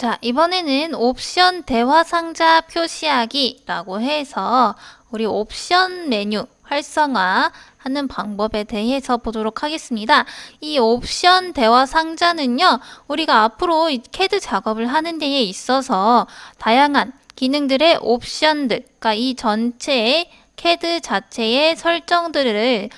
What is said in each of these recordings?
자, 이번에는 옵션 대화 상자 표시하기라고 해서 우리 옵션 메뉴 활성화 하는 방법에 대해서 보도록 하겠습니다. 이 옵션 대화 상자는요, 우리가 앞으로 이 CAD 작업을 하는 데에 있어서 다양한 기능들의 옵션들, 그러니까 이 전체의 CAD 자체의 설정들을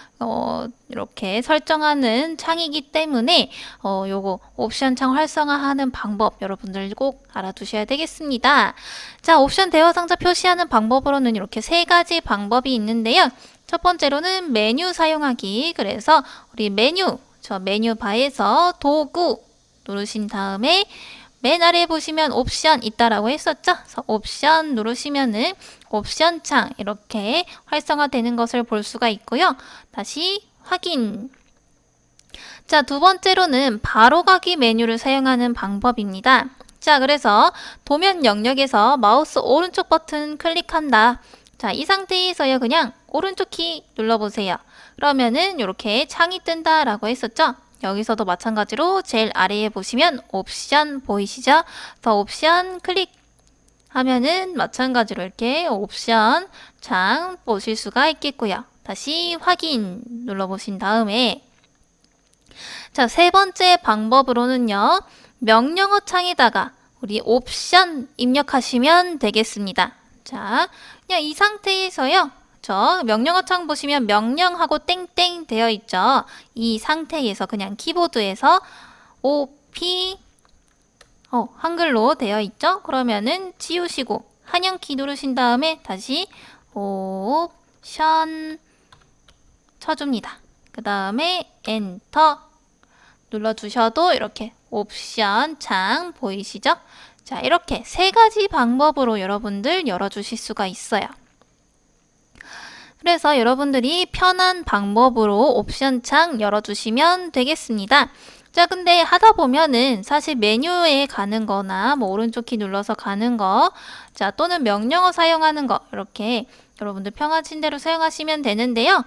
이렇게 설정하는 창이기 때문에 요거 옵션 창 활성화하는 방법 여러분들 꼭 알아두셔야 되겠습니다. 자, 옵션 대화 상자 표시하는 방법으로는 이렇게 세 가지 방법이 있는데요. 첫 번째로는 메뉴 사용하기. 그래서 우리 메뉴, 저 메뉴 바에서 도구 누르신 다음에 맨 아래에 보시면 옵션 있다라고 했었죠? 그래서 옵션 누르시면은 옵션 창 이렇게 활성화되는 것을 볼 수가 있고요. 다시 확인. 자, 두 번째로는 바로 가기 메뉴를 사용하는 방법입니다. 자, 그래서 도면 영역에서 마우스 오른쪽 버튼 클릭한다. 자, 이 상태에서요, 그냥 오른쪽 키 눌러보세요. 그러면은 이렇게 창이 뜬다라고 했었죠? 여기서도 마찬가지로 제일 아래에 보시면 옵션 보이시죠? 더 옵션 클릭 하면은 마찬가지로 이렇게 옵션 창 보실 수가 있겠고요. 다시 확인 눌러보신 다음에 자, 세 번째 방법으로는요. 명령어 창에다가 우리 옵션 입력하시면 되겠습니다. 자, 그냥 이 상태에서요. 저 명령어 창 보시면 명령하고 땡땡 되어 있죠. 이 상태에서 그냥 키보드에서 OP 한글로 되어 있죠. 그러면은 지우시고 한영키 누르신 다음에 다시 옵션 쳐줍니다. 그 다음에 엔터 눌러주셔도 이렇게 옵션 창 보이시죠? 자, 이렇게 세 가지 방법으로 여러분들 열어주실 수가 있어요. 그래서 여러분들이 편한 방법으로 옵션 창 열어주시면 되겠습니다. 자, 근데 하다 보면은 사실 메뉴에 가는 거나 뭐 오른쪽 키 눌러서 가는 거, 자, 또는 명령어 사용하는 거, 이렇게 여러분들 편하신 대로 사용하시면 되는데요.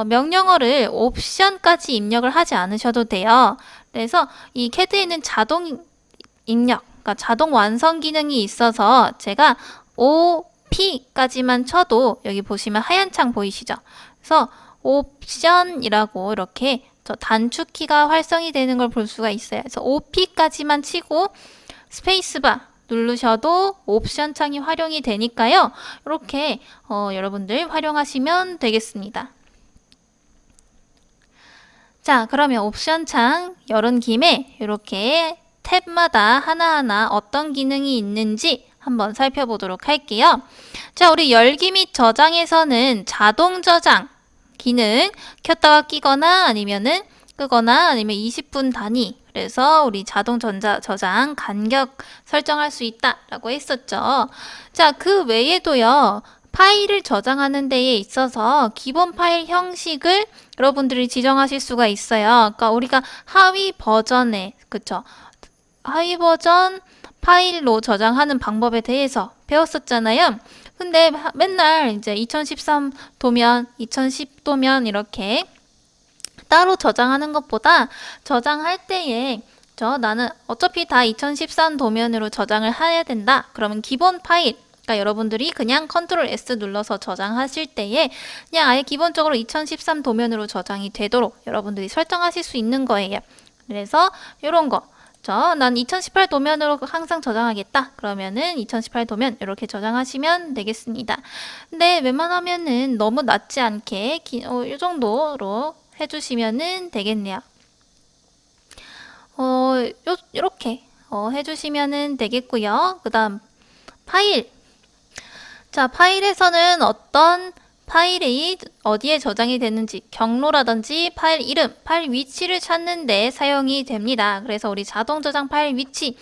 명령어를 옵션까지 입력을 하지 않으셔도 돼요. 그래서 이 CAD에는 자동 입력, 그러니까 자동 완성 기능이 있어서 제가 OP까지만 쳐도 여기 보시면 하얀 창 보이시죠? 그래서 옵션이라고 이렇게 저 단축키가 활성이 되는 걸 볼 수가 있어요. 그래서 OP까지만 치고 스페이스바 누르셔도 옵션 창이 활용이 되니까요. 이렇게 여러분들 활용하시면 되겠습니다. 자, 그러면 옵션 창 열은 김에 이렇게 탭마다 하나하나 어떤 기능이 있는지 한번 살펴보도록 할게요. 자, 우리 열기 및 저장에서는 자동 저장 기능 켰다가 끼거나 아니면은 끄거나 아니면 20분 단위 그래서 우리 자동 저장 간격 설정할 수 있다라고 했었죠. 자, 그 외에도요. 파일을 저장하는 데에 있어서 기본 파일 형식을 여러분들이 지정하실 수가 있어요. 그러니까 우리가 하위 버전에 그쵸? 하위 버전 파일로 저장하는 방법에 대해서 배웠었잖아요. 근데 맨날 이제 2013 도면, 2010 도면 이렇게 따로 저장하는 것보다 저장할 때에 나는 어차피 다 2013 도면으로 저장을 해야 된다. 그러면 기본 파일 그러니까 여러분들이 그냥 컨트롤 S 눌러서 저장하실 때에 그냥 아예 기본적으로 2013 도면으로 저장이 되도록 여러분들이 설정하실 수 있는 거예요. 그래서 이런 거 난 2018 도면으로 항상 저장하겠다. 그러면은 2018 도면 이렇게 저장하시면 되겠습니다. 근데 웬만하면은 너무 낮지 않게 이 정도로 해주시면은 되겠네요. 이렇게 해주시면은 되겠고요. 그 다음 파일. 자, 파일에서는 어떤 파일이 어디에 저장이 되는지 경로라든지 파일 이름, 파일 위치를 찾는 데 사용이 됩니다. 그래서 우리 자동 저장 파일 위치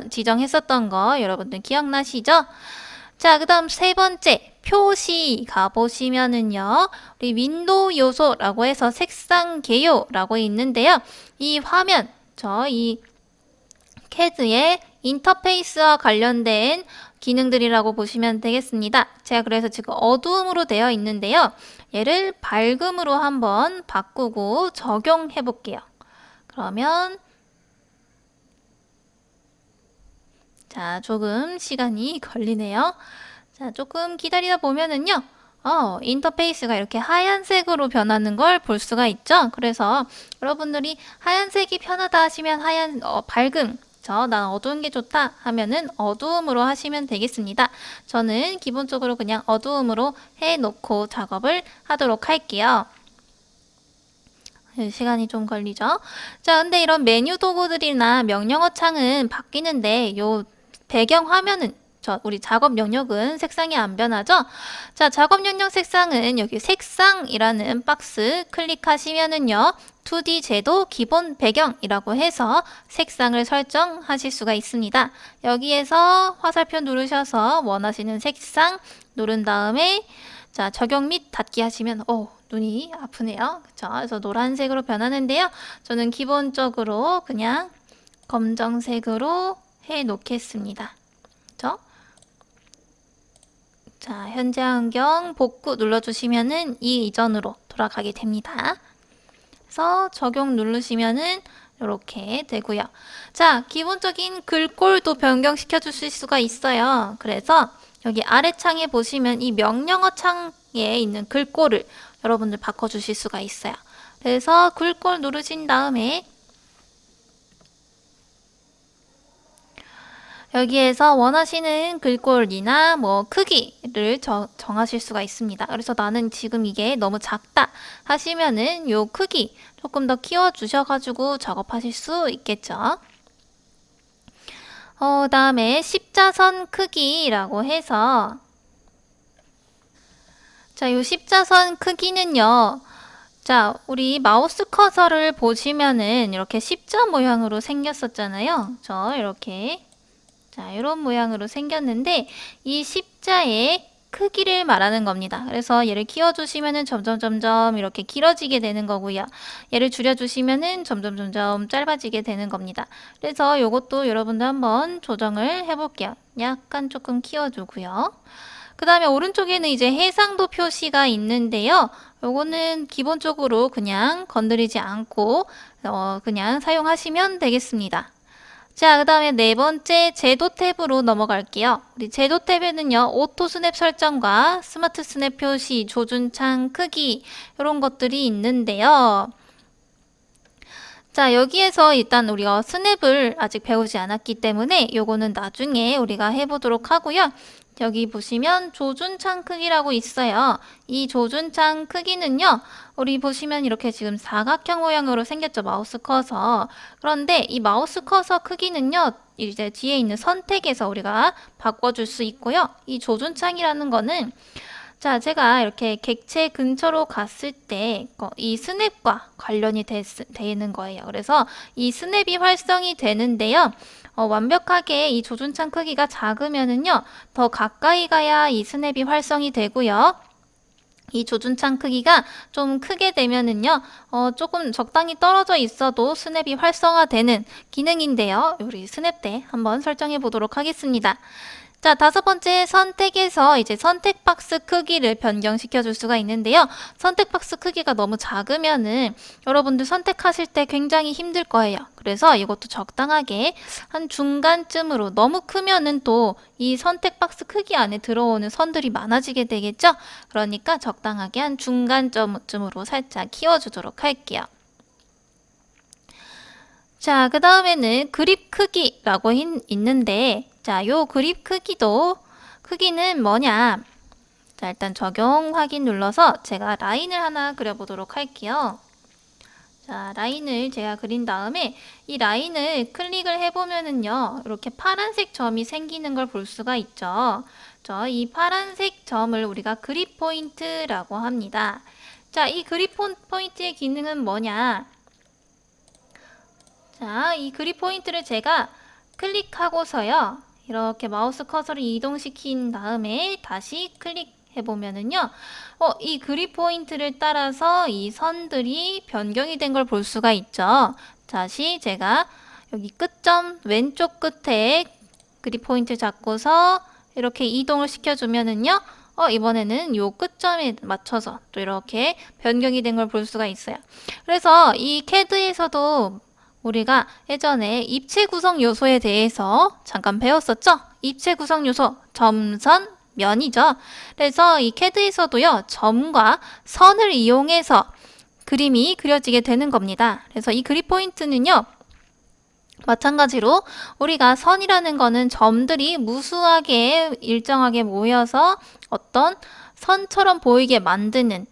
지정했었던 거 여러분들 기억나시죠? 자, 그 다음 세 번째 표시 가보시면은요. 우리 윈도우 요소라고 해서 색상 개요라고 있는데요. 이 화면, 이 CAD의 인터페이스와 관련된 기능들이라고 보시면 되겠습니다. 제가 그래서 지금 어두움으로 되어 있는데요. 얘를 밝음으로 한번 바꾸고 적용해 볼게요. 그러면 자, 조금 시간이 걸리네요. 자, 조금 기다리다 보면은요. 인터페이스가 이렇게 하얀색으로 변하는 걸 볼 수가 있죠. 그래서 여러분들이 하얀색이 편하다 하시면 밝음, 난 어두운 게 좋다 하면은 어두움으로 하시면 되겠습니다. 저는 기본적으로 그냥 어두움으로 해놓고 작업을 하도록 할게요. 시간이 좀 걸리죠. 자, 근데 이런 메뉴 도구들이나 명령어 창은 바뀌는데 요 배경 화면은 우리 작업 영역은 색상이 안 변하죠? 자, 작업 영역 색상은 여기 색상이라는 박스 클릭하시면은요. 2D 제도 기본 배경이라고 해서 색상을 설정하실 수가 있습니다. 여기에서 화살표 누르셔서 원하시는 색상 누른 다음에 자, 적용 및 닫기 하시면 눈이 아프네요. 그쵸? 그래서 노란색으로 변하는데요. 저는 기본적으로 그냥 검정색으로 해 놓겠습니다. 그쵸? 자, 현재 환경 복구 눌러주시면은 이 이전으로 돌아가게 됩니다. 그래서 적용 누르시면은 이렇게 되고요. 자, 기본적인 글꼴도 변경시켜 주실 수가 있어요. 그래서 여기 아래 창에 보시면 이 명령어 창에 있는 글꼴을 여러분들 바꿔주실 수가 있어요. 그래서 글꼴 누르신 다음에 여기에서 원하시는 글꼴이나 뭐 크기를 정하실 수가 있습니다. 그래서 나는 지금 이게 너무 작다 하시면은 요 크기 조금 더 키워 주셔가지고 작업하실 수 있겠죠. 다음에 십자선 크기라고 해서 자, 요 십자선 크기는요. 자, 우리 마우스 커서를 보시면은 이렇게 십자 모양으로 생겼었잖아요. 이렇게 자, 이런 모양으로 생겼는데 이 십자의 크기를 말하는 겁니다. 그래서 얘를 키워주시면은 점점 이렇게 길어지게 되는 거고요. 얘를 줄여주시면은 점점 짧아지게 되는 겁니다. 그래서 이것도 여러분들 한번 조정을 해볼게요. 약간 조금 키워주고요. 그 다음에 오른쪽에는 이제 해상도 표시가 있는데요. 요거는 기본적으로 그냥 건드리지 않고 그냥 사용하시면 되겠습니다. 자, 그 다음에 네 번째 제도 탭으로 넘어갈게요. 우리 제도 탭에는요, 오토 스냅 설정과 스마트 스냅 표시, 조준창 크기, 이런 것들이 있는데요. 자, 여기에서 일단 우리가 스냅을 아직 배우지 않았기 때문에 요거는 나중에 우리가 해보도록 하고요. 여기 보시면 조준창 크기라고 있어요. 이 조준창 크기는요. 우리 보시면 이렇게 지금 사각형 모양으로 생겼죠. 마우스 커서. 그런데 이 마우스 커서 크기는요. 이제 뒤에 있는 선택에서 우리가 바꿔줄 수 있고요. 이 조준창이라는 거는 자, 제가 이렇게 객체 근처로 갔을 때 이 스냅과 관련이 되는 거예요. 그래서 이 스냅이 활성이 되는데요. 완벽하게 이 조준창 크기가 작으면은요, 더 가까이 가야 이 스냅이 활성이 되고요. 이 조준창 크기가 좀 크게 되면은요, 조금 적당히 떨어져 있어도 스냅이 활성화되는 기능인데요. 우리 스냅 때 한번 설정해 보도록 하겠습니다. 자, 다섯 번째 선택에서 이제 선택 박스 크기를 변경시켜 줄 수가 있는데요. 선택 박스 크기가 너무 작으면은 여러분들 선택하실 때 굉장히 힘들 거예요. 그래서 이것도 적당하게 한 중간쯤으로 너무 크면은 또 이 선택 박스 크기 안에 들어오는 선들이 많아지게 되겠죠? 그러니까 적당하게 한 중간쯤으로 살짝 키워주도록 할게요. 자, 그 다음에는 그립 크기라고 있는데 자, 요 그립 크기는 뭐냐? 자, 일단 적용 확인 눌러서 제가 라인을 하나 그려보도록 할게요. 자, 라인을 제가 그린 다음에 이 라인을 클릭을 해보면은요, 이렇게 파란색 점이 생기는 걸 볼 수가 있죠. 이 파란색 점을 우리가 그립 포인트라고 합니다. 자, 이 그립 포인트의 기능은 뭐냐? 자, 이 그립 포인트를 제가 클릭하고서요. 이렇게 마우스 커서를 이동시킨 다음에 다시 클릭해보면은요. 이 그립 포인트를 따라서 이 선들이 변경이 된 걸 볼 수가 있죠. 다시 제가 여기 끝점 왼쪽 끝에 그립 포인트 잡고서 이렇게 이동을 시켜주면은요. 이번에는 요 끝점에 맞춰서 또 이렇게 변경이 된 걸 볼 수가 있어요. 그래서 이 CAD에서도 우리가 예전에 입체 구성 요소에 대해서 잠깐 배웠었죠? 입체 구성 요소, 점선, 면이죠. 그래서 이 CAD에서도요, 점과 선을 이용해서 그림이 그려지게 되는 겁니다. 그래서 이 그립 포인트는요, 마찬가지로 우리가 선이라는 거는 점들이 무수하게 일정하게 모여서 어떤 선처럼 보이게 만드는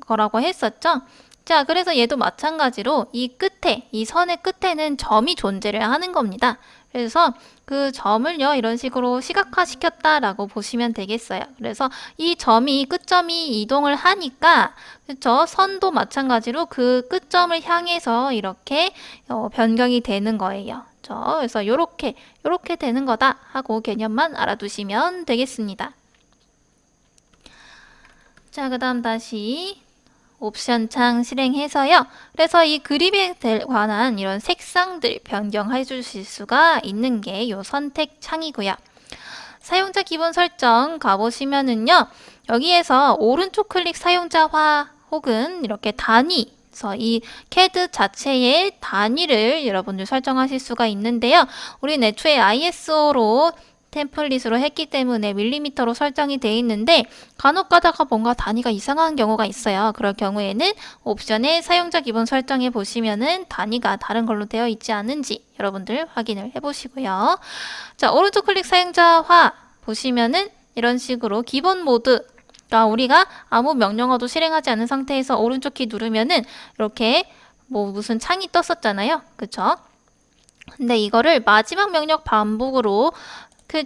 거라고 했었죠. 자, 그래서 얘도 마찬가지로 이 끝에, 이 선의 끝에는 점이 존재를 하는 겁니다. 그래서 그 점을요, 이런 식으로 시각화시켰다라고 보시면 되겠어요. 그래서 이 점이, 끝점이 이동을 하니까, 그쵸? 선도 마찬가지로 그 끝점을 향해서 이렇게 변경이 되는 거예요. 그래서 요렇게 되는 거다 하고 개념만 알아두시면 되겠습니다. 자, 그 다음 다시 옵션 창 실행해서요. 그래서 이 그림에 관한 이런 색상들 변경해 주실 수가 있는 게 요 선택 창이고요. 사용자 기본 설정 가보시면은요. 여기에서 오른쪽 클릭 사용자화 혹은 이렇게 단위, 그래서 이 CAD 자체의 단위를 여러분들 설정하실 수가 있는데요. 우리는 애초에 ISO로 템플릿으로 했기 때문에 밀리미터로 설정이 되어 있는데 간혹 가다가 뭔가 단위가 이상한 경우가 있어요. 그럴 경우에는 옵션에 사용자 기본 설정해 보시면은 단위가 다른 걸로 되어 있지 않은지 여러분들 확인을 해 보시고요. 자, 오른쪽 클릭 사용자화 보시면은 이런 식으로 기본 모드, 그러니까 우리가 아무 명령어도 실행하지 않은 상태에서 오른쪽 키 누르면은 이렇게 뭐 무슨 창이 떴었잖아요. 그쵸? 근데 이거를 마지막 명령 반복으로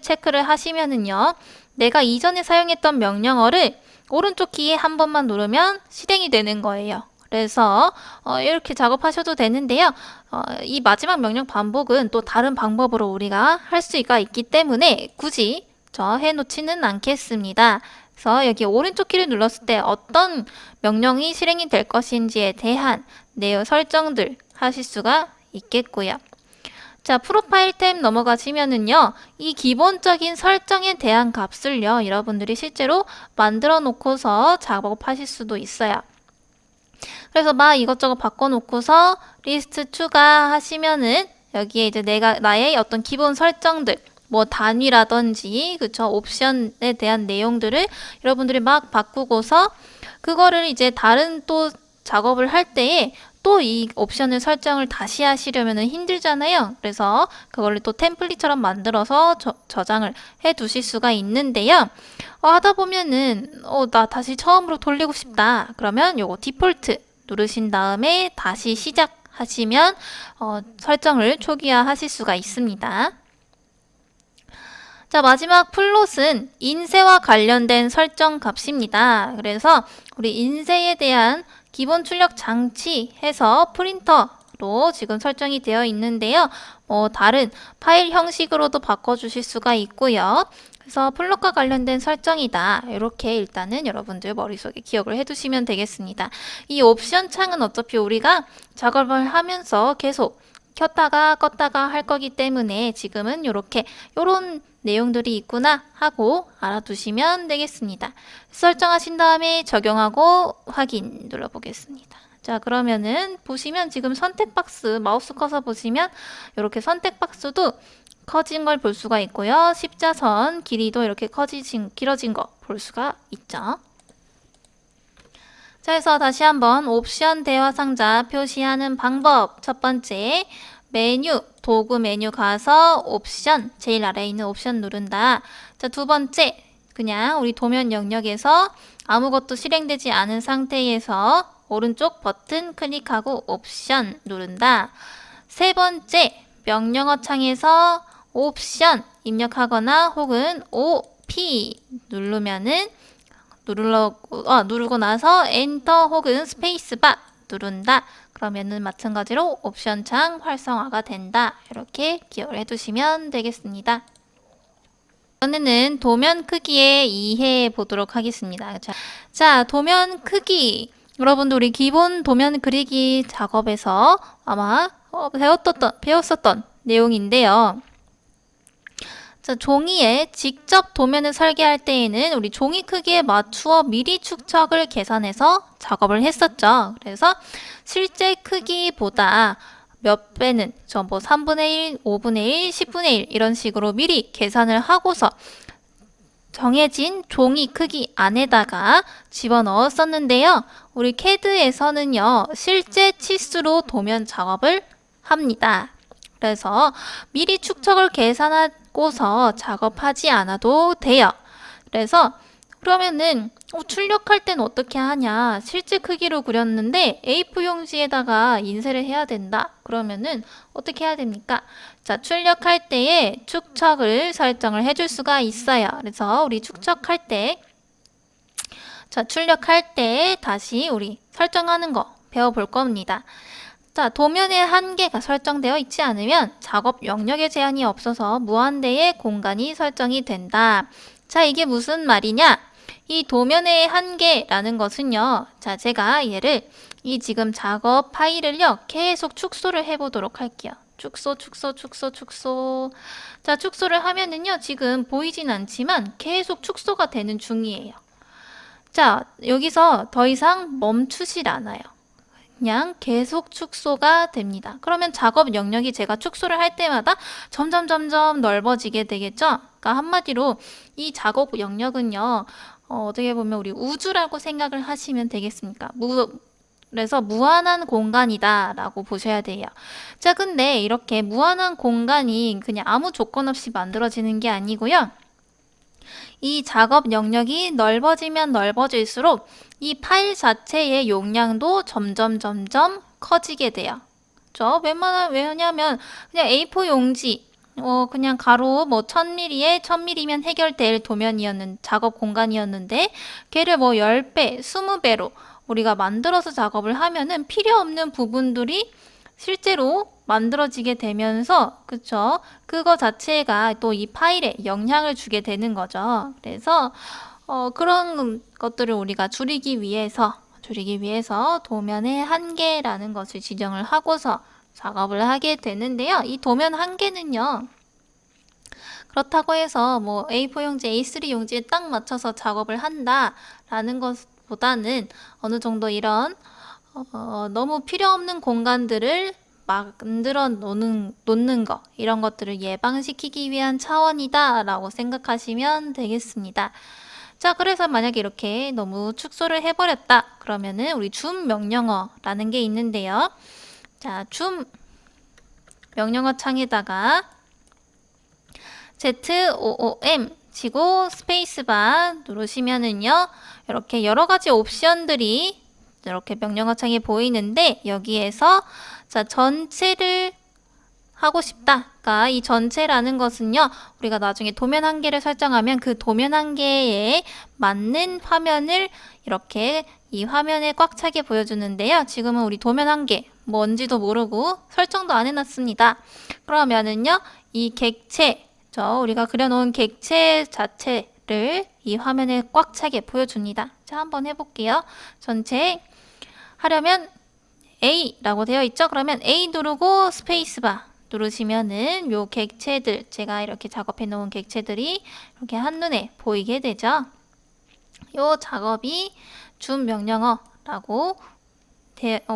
체크를 하시면은요, 내가 이전에 사용했던 명령어를 오른쪽 키에 한 번만 누르면 실행이 되는 거예요. 그래서 이렇게 작업하셔도 되는데요. 이 마지막 명령 반복은 또 다른 방법으로 우리가 할 수가 있기 때문에 굳이 해놓지는 않겠습니다. 그래서 여기 오른쪽 키를 눌렀을 때 어떤 명령이 실행이 될 것인지에 대한 내용 설정들 하실 수가 있겠고요. 자, 프로파일 탭 넘어가시면은요, 이 기본적인 설정에 대한 값을요, 여러분들이 실제로 만들어 놓고서 작업하실 수도 있어요. 그래서 막 이것저것 바꿔놓고서 리스트 추가하시면은 여기에 이제 나의 어떤 기본 설정들, 뭐 단위라든지, 그쵸, 옵션에 대한 내용들을 여러분들이 막 바꾸고서 그거를 이제 다른 또 작업을 할 때에 또 이 옵션을 설정을 다시 하시려면 힘들잖아요. 그래서 그걸 또 템플릿처럼 만들어서 저장을 해 두실 수가 있는데요. 하다 보면은 나 다시 처음으로 돌리고 싶다. 그러면 요거 디폴트 누르신 다음에 다시 시작하시면 설정을 초기화 하실 수가 있습니다. 자, 마지막 플롯은 인쇄와 관련된 설정 값입니다. 그래서 우리 인쇄에 대한 기본 출력 장치 해서 프린터로 지금 설정이 되어 있는데요. 다른 파일 형식으로도 바꿔주실 수가 있고요. 그래서 플롯과 관련된 설정이다. 이렇게 일단은 여러분들 머릿속에 기억을 해두시면 되겠습니다. 이 옵션 창은 어차피 우리가 작업을 하면서 계속 켰다가 껐다가 할 거기 때문에 지금은 요런 내용들이 있구나 하고 알아두시면 되겠습니다. 설정하신 다음에 적용하고 확인 눌러보겠습니다. 자, 그러면은 보시면 지금 선택 박스 마우스 커서 보시면 이렇게 선택 박스도 커진 걸 볼 수가 있고요. 십자선 길이도 이렇게 길어진 거 볼 수가 있죠. 자, 그래서 다시 한번 옵션 대화 상자 표시하는 방법. 첫 번째, 메뉴, 도구 메뉴 가서 옵션, 제일 아래에 있는 옵션 누른다. 자, 두 번째, 그냥 우리 도면 영역에서 아무것도 실행되지 않은 상태에서 오른쪽 버튼 클릭하고 옵션 누른다. 세 번째, 명령어 창에서 옵션 입력하거나 혹은 OP 누르고 나서 엔터 혹은 스페이스바 누른다. 그러면은 마찬가지로 옵션 창 활성화가 된다. 이렇게 기억을 해두시면 되겠습니다. 이번에는 도면 크기에 이해해 보도록 하겠습니다. 자, 도면 크기. 여러분들 우리 기본 도면 그리기 작업에서 아마 배웠었던 내용인데요. 자, 종이에 직접 도면을 설계할 때에는 우리 종이 크기에 맞추어 미리 축척을 계산해서 작업을 했었죠. 그래서 실제 크기보다 몇 배는 뭐 3분의 1, 5분의 1, 10분의 1 이런 식으로 미리 계산을 하고서 정해진 종이 크기 안에다가 집어넣었었는데요. 우리 CAD에서는요, 실제 치수로 도면 작업을 합니다. 그래서 미리 축척을 계산하고서 작업하지 않아도 돼요. 그래서 그러면은 출력할 땐 어떻게 하냐? 실제 크기로 그렸는데 A4 용지에다가 인쇄를 해야 된다. 그러면은 어떻게 해야 됩니까? 자, 출력할 때에 축척을 설정을 해줄 수가 있어요. 그래서 우리 축척할 때, 자, 출력할 때 다시 우리 설정하는 거 배워볼 겁니다. 자, 도면의 한계가 설정되어 있지 않으면 작업 영역의 제한이 없어서 무한대의 공간이 설정이 된다. 자, 이게 무슨 말이냐? 이 도면의 한계라는 것은요. 자, 제가 얘를 이 지금 작업 파일을요. 계속 축소를 해보도록 할게요. 축소. 자, 축소를 하면은요. 지금 보이진 않지만 계속 축소가 되는 중이에요. 자, 여기서 더 이상 멈추질 않아요. 그냥 계속 축소가 됩니다. 그러면 작업 영역이 제가 축소를 할 때마다 점점 넓어지게 되겠죠? 그러니까 한마디로 이 작업 영역은요, 어떻게 보면 우리 우주라고 생각을 하시면 되겠습니까? 그래서 무한한 공간이다 라고 보셔야 돼요. 자, 근데 이렇게 무한한 공간이 그냥 아무 조건 없이 만들어지는 게 아니고요. 이 작업 영역이 넓어지면 넓어질수록 이 파일 자체의 용량도 점점 커지게 돼요. 그렇죠? 왜냐면 그냥 A4 용지 그냥 가로 1000mm에 1000mm면 해결될 작업 공간이었는데 걔를 10배, 20배로 우리가 만들어서 작업을 하면은 필요 없는 부분들이 실제로 만들어지게 되면서 그쵸? 그거 자체가 또 이 파일에 영향을 주게 되는 거죠. 그래서 그런 것들을 우리가 줄이기 위해서 도면의 한계라는 것을 지정을 하고서 작업을 하게 되는데요. 이 도면 한계는요. 그렇다고 해서 A4 용지, A3 용지에 딱 맞춰서 작업을 한다라는 것보다는 어느 정도 이런 너무 필요 없는 공간들을 만들어 놓는 거 이런 것들을 예방시키기 위한 차원이다 라고 생각하시면 되겠습니다. 자, 그래서 만약에 이렇게 너무 축소를 해버렸다 그러면은 우리 줌 명령어라는 게 있는데요. 자, 줌 명령어 창에다가 ZOOM 치고 스페이스바 누르시면은요. 이렇게 여러 가지 옵션들이 이렇게 명령어 창에 보이는데 여기에서 자, 전체를 하고 싶다. 그러니까 이 전체라는 것은요. 우리가 나중에 도면 한계를 설정하면 그 도면 한계에 맞는 화면을 이렇게 이 화면에 꽉 차게 보여주는데요. 지금은 우리 도면 한계 뭔지도 모르고 설정도 안 해놨습니다. 그러면은요. 이 객체 우리가 그려놓은 객체 자체를 이 화면에 꽉 차게 보여줍니다. 자, 한번 해볼게요. 전체 하려면 A라고 되어 있죠? 그러면 A 누르고 스페이스바 누르시면은 요 객체들, 제가 이렇게 작업해 놓은 객체들이 이렇게 한눈에 보이게 되죠. 요 작업이 줌 명령어라고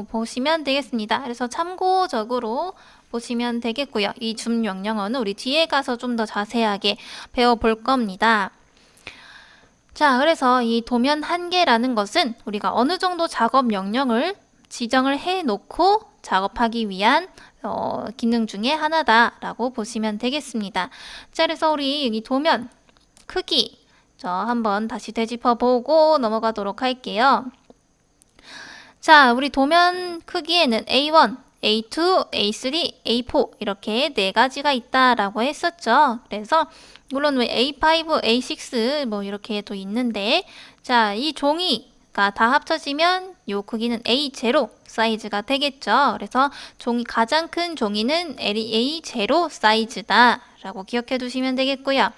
보시면 되겠습니다. 그래서 참고적으로 보시면 되겠고요. 이 줌 명령어는 우리 뒤에 가서 좀 더 자세하게 배워볼 겁니다. 자, 그래서 이 도면 한계라는 것은 우리가 어느 정도 작업 명령을 지정을 해 놓고 작업하기 위한 기능 중에 하나다라고 보시면 되겠습니다. 자, 그래서 우리 이 도면 크기 한번 다시 되짚어 보고 넘어가도록 할게요. 자, 우리 도면 크기에는 A1, A2, A3, A4 이렇게 네 가지가 있다라고 했었죠. 그래서 물론 A5, A6 이렇게 또 있는데 자, 이 종이가 다 합쳐지면 요 크기는 A0 사이즈가 되겠죠. 그래서 가장 큰 종이는 A0 사이즈다라고 기억해 두시면 되겠고요.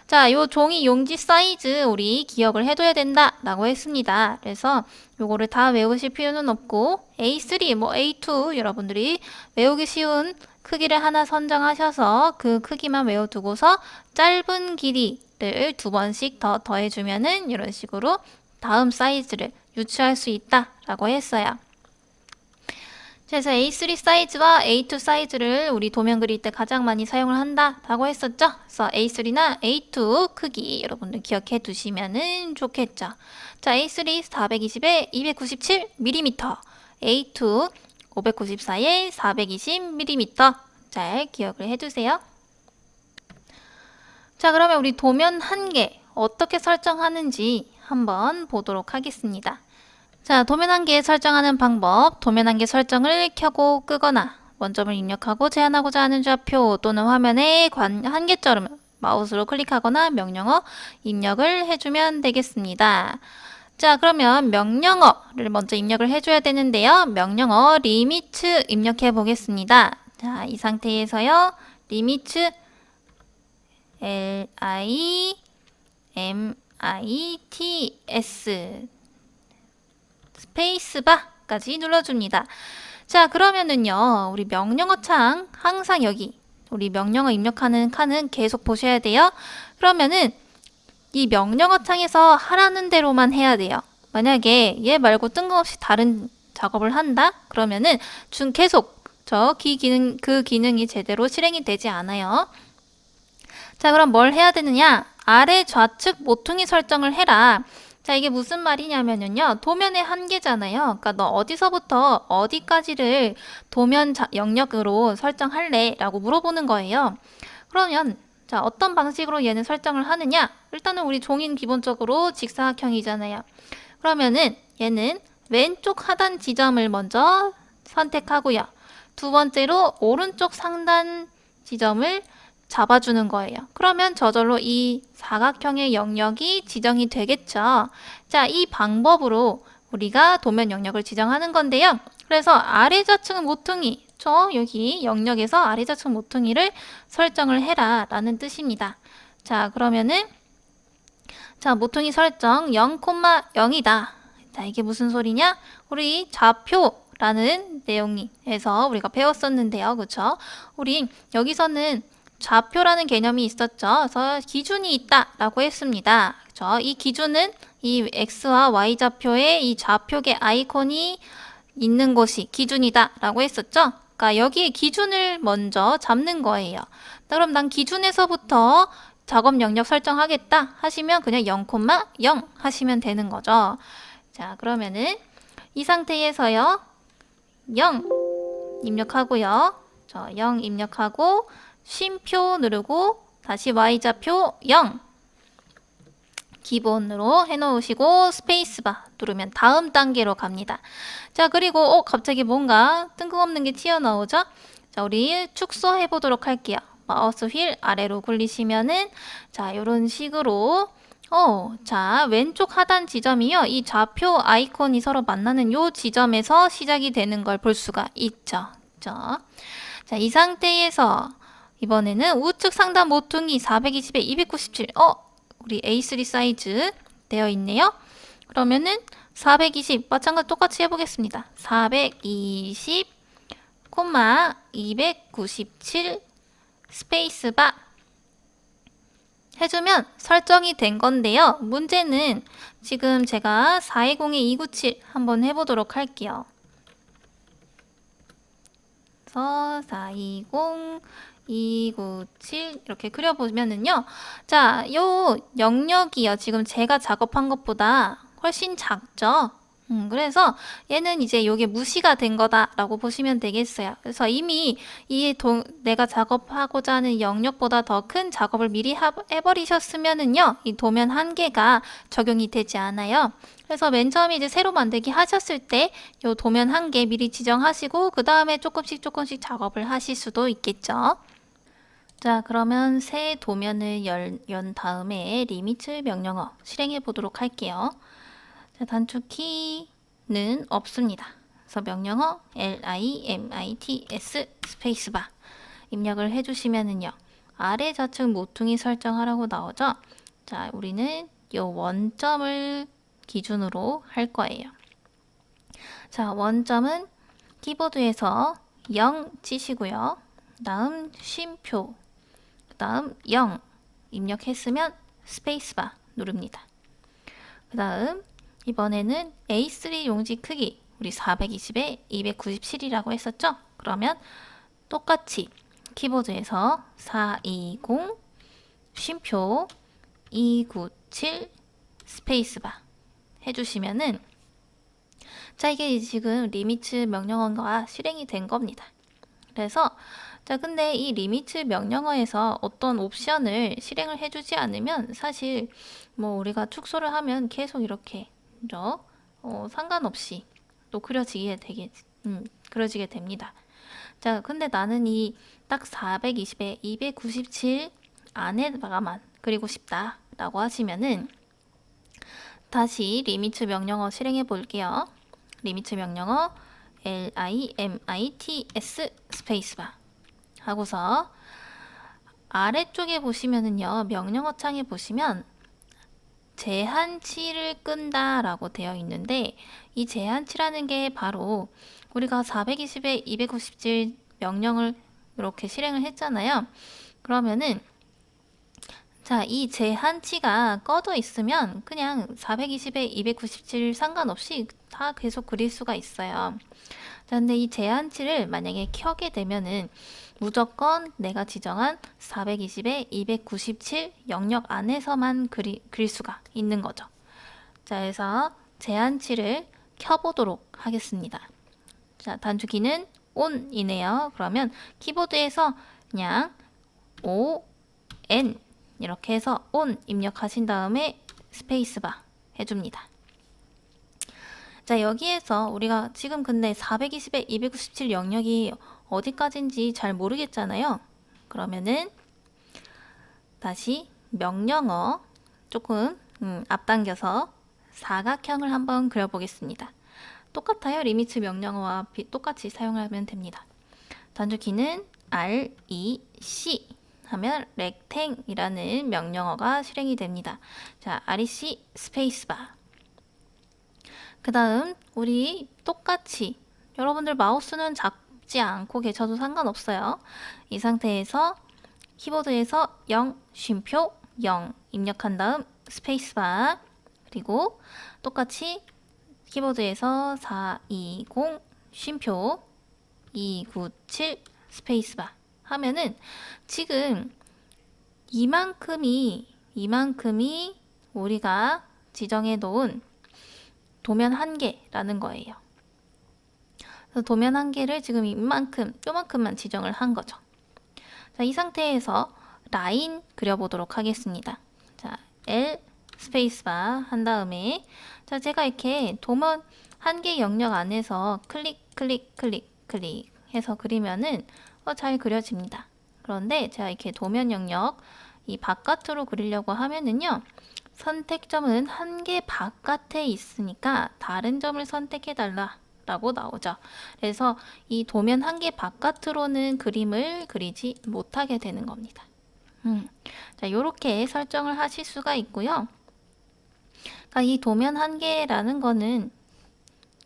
자, 요 종이 용지 사이즈 우리 기억을 해둬야 된다라고 했습니다. 그래서 요거를 다 외우실 필요는 없고 A3, A2 여러분들이 외우기 쉬운 크기를 하나 선정하셔서 그 크기만 외워두고서 짧은 길이를 2번씩 더 더해주면은 이런 식으로 다음 사이즈를 유추할 수 있다라고 했어요. 그래서 A3 사이즈와 A2 사이즈를 우리 도면 그릴 때 가장 많이 사용을 한다라고 했었죠. 그래서 A3나 A2 크기 여러분들 기억해 두시면은 좋겠죠. 자, A3 420에 297mm, A2 594에 420mm. 잘 기억을 해두세요. 자, 그러면 우리 도면 한계 어떻게 설정하는지 한번 보도록 하겠습니다. 자, 도면 한계 설정하는 방법, 도면 한계 설정을 켜고 끄거나 원점을 입력하고 제한하고자 하는 좌표 또는 화면의 한계점을 마우스로 클릭하거나 명령어 입력을 해주면 되겠습니다. 자, 그러면 명령어를 먼저 입력을 해줘야 되는데요. 명령어 리미트 입력해 보겠습니다. 자, 이 상태에서요. 리미트 LIMITS 스페이스바까지 눌러줍니다. 자, 그러면은요, 우리 명령어 창 항상 여기 우리 명령어 입력하는 칸은 계속 보셔야 돼요. 그러면은 이 명령어 창에서 하라는 대로만 해야 돼요. 만약에 얘 말고 뜬금없이 다른 작업을 한다? 그러면은 계속 그 기능이 제대로 실행이 되지 않아요. 자, 그럼 뭘 해야 되느냐? 아래 좌측 모퉁이 설정을 해라. 자, 이게 무슨 말이냐면요. 도면의 한계잖아요. 그러니까 너 어디서부터 어디까지를 도면 영역으로 설정할래? 라고 물어보는 거예요. 그러면 자, 어떤 방식으로 얘는 설정을 하느냐? 일단은 우리 종이는 기본적으로 직사각형이잖아요. 그러면은 얘는 왼쪽 하단 지점을 먼저 선택하고요. 두 번째로 오른쪽 상단 지점을 잡아주는 거예요. 그러면 저절로 이 사각형의 영역이 지정이 되겠죠. 자, 이 방법으로 우리가 도면 영역을 지정하는 건데요. 그래서 아래 좌측 모퉁이, 여기 영역에서 아래 좌측 모퉁이를 설정을 해라 라는 뜻입니다. 자, 그러면은 자, 모퉁이 설정 0,0이다. 자, 이게 무슨 소리냐? 우리 좌표라는 내용에서 우리가 배웠었는데요. 그쵸? 우리 여기서는 좌표라는 개념이 있었죠. 그래서 기준이 있다라고 했습니다. 그렇죠? 이 기준은 이 X와 Y 좌표의 이 좌표계 아이콘이 있는 곳이 기준이다라고 했었죠. 그러니까 여기에 기준을 먼저 잡는 거예요. 그럼 난 기준에서부터 작업 영역 설정하겠다 하시면 그냥 0,0 하시면 되는 거죠. 자, 그러면은 이 상태에서요. 0 입력하고요. 0 입력하고 쉼표 누르고 다시 Y좌표 0 기본으로 해놓으시고 스페이스바 누르면 다음 단계로 갑니다. 자, 그리고 갑자기 뭔가 뜬금없는 게 튀어나오죠? 자, 우리 축소해 보도록 할게요. 마우스 휠 아래로 굴리시면은 자, 이런 식으로 자, 왼쪽 하단 지점이요. 이 좌표 아이콘이 서로 만나는 요 지점에서 시작이 되는 걸 볼 수가 있죠. 자, 이 상태에서 이번에는 우측 상단 모퉁이 420에 297. 우리 A3 사이즈 되어 있네요. 그러면은 420 마찬가지 똑같이 해보겠습니다. 420, 297 스페이스바 해주면 설정이 된 건데요. 문제는 지금 제가 420에 297 한번 해보도록 할게요. 그래서 420 297 이렇게 그려보면은요. 자, 요 영역이요. 지금 제가 작업한 것보다 훨씬 작죠. 그래서 얘는 이제 요게 무시가 된 거다라고 보시면 되겠어요. 그래서 이미 내가 작업하고자 하는 영역보다 더 큰 작업을 미리 해버리셨으면은요. 이 도면 한계가 적용이 되지 않아요. 그래서 맨 처음에 이제 새로 만들기 하셨을 때 요 도면 한계 미리 지정하시고 그 다음에 조금씩 작업을 하실 수도 있겠죠. 자, 그러면 새 도면을 연 다음에 리미트 명령어 실행해 보도록 할게요. 자, 단축키는 없습니다. 그래서 명령어 LIMITS 스페이스바 입력을 해주시면은요. 아래 좌측 모퉁이 설정하라고 나오죠. 자, 우리는 이 원점을 기준으로 할 거예요. 자, 원점은 키보드에서 0 치시고요. 그 다음 쉼표, 그 다음 0 입력했으면 스페이스바 누릅니다. 그 다음 이번에는 A3 용지 크기 우리 420에 297이라고 했었죠? 그러면 똑같이 키보드에서 420 쉼표 297 스페이스바 해주시면은 자, 이게 지금 리미트 명령어가 실행이 된 겁니다. 그래서 자, 근데 이 리미트 명령어에서 어떤 옵션을 실행을 해주지 않으면 사실 뭐 우리가 축소를 하면 계속 이렇게 그죠? 상관없이 또 그려지게 됩니다. 자, 근데 나는 이 딱 420에 297 안에다가만 그리고 싶다라고 하시면은 다시 리미트 명령어 실행해 볼게요. 리미트 명령어 limits 스페이스바 하고서 아래쪽에 보시면은요, 명령어 창에 보시면 제한치를 끈다 라고 되어 있는데 이 제한치라는 게 바로 우리가 420에 297 명령을 이렇게 실행을 했잖아요. 그러면은 자, 이 제한치가 꺼져 있으면 그냥 420에 297 상관없이 다 계속 그릴 수가 있어요. 자, 근데 이 제한치를 만약에 켜게 되면은 무조건 내가 지정한 420에 297 영역 안에서만 그릴 수가 있는 거죠. 자, 그래서 제한치를 켜보도록 하겠습니다. 자, 단축키는 ON이네요. 그러면 키보드에서 그냥 ON 이렇게 해서 ON 입력하신 다음에 스페이스바 해줍니다. 자, 여기에서 우리가 지금 근데 420에 297 영역이 어디까지인지 잘 모르겠잖아요. 그러면은 다시 명령어 조금 앞당겨서 사각형을 한번 그려보겠습니다. 똑같아요. 리미트 명령어와 똑같이 사용하면 됩니다. 단축키는 REC 하면 rectang이라는 명령어가 실행이 됩니다. 자, REC 스페이스바. 그 다음 우리 똑같이 여러분들 마우스는 잡지 않고 계셔도 상관없어요. 이 상태에서 키보드에서 0 쉼표 0 입력한 다음 스페이스바 그리고 똑같이 키보드에서 420 쉼표 297 스페이스바 하면은 지금 이만큼이 우리가 지정해 놓은 도면 한계라는 거예요. 그래서 도면 한계를 지금 요만큼만 지정을 한 거죠. 자, 이 상태에서 라인 그려보도록 하겠습니다. 자, L 스페이스바 한 다음에 자, 제가 이렇게 도면 한계 영역 안에서 클릭 해서 그리면은 잘 그려집니다. 그런데 제가 이렇게 도면 영역 이 바깥으로 그리려고 하면은요, 선택점은 한계 바깥에 있으니까 다른 점을 선택해 달라 라고 나오죠. 그래서 이 도면 한계 바깥으로는 그림을 그리지 못하게 되는 겁니다. 자, 요렇게 설정을 하실 수가 있고요. 그러니까 이 도면 한계라는 거는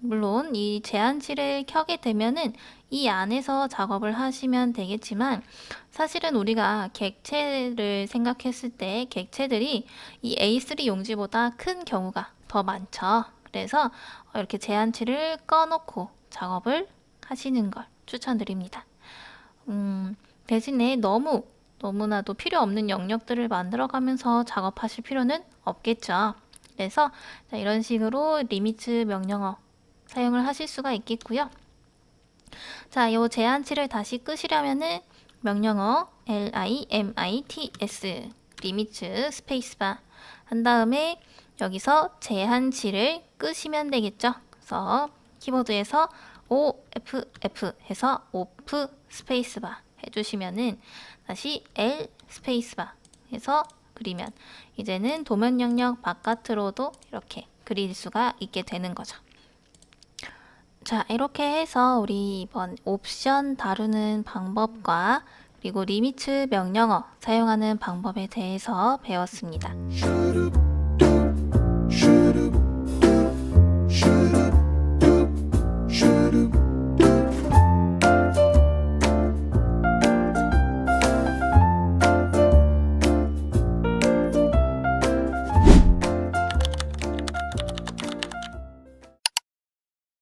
물론 이 제한치를 켜게 되면은 이 안에서 작업을 하시면 되겠지만 사실은 우리가 객체를 생각했을 때 객체들이 이 A3 용지보다 큰 경우가 더 많죠. 그래서 이렇게 제한치를 꺼놓고 작업을 하시는 걸 추천드립니다. 대신에 너무나도 필요 없는 영역들을 만들어가면서 작업하실 필요는 없겠죠. 그래서 자, 이런 식으로 리미트 명령어 사용을 하실 수가 있겠고요. 자, 이 제한치를 다시 끄시려면은 명령어 limits 리미트 스페이스바 한 다음에 여기서 제한치를 끄시면 되겠죠. 그래서 키보드에서 OFF 해서 오프 스페이스바 해주시면은 다시 L 스페이스바 해서 그리면 이제는 도면 영역 바깥으로도 이렇게 그릴 수가 있게 되는 거죠. 자, 이렇게 해서 우리 이번 옵션 다루는 방법과 그리고 리미트 명령어 사용하는 방법에 대해서 배웠습니다.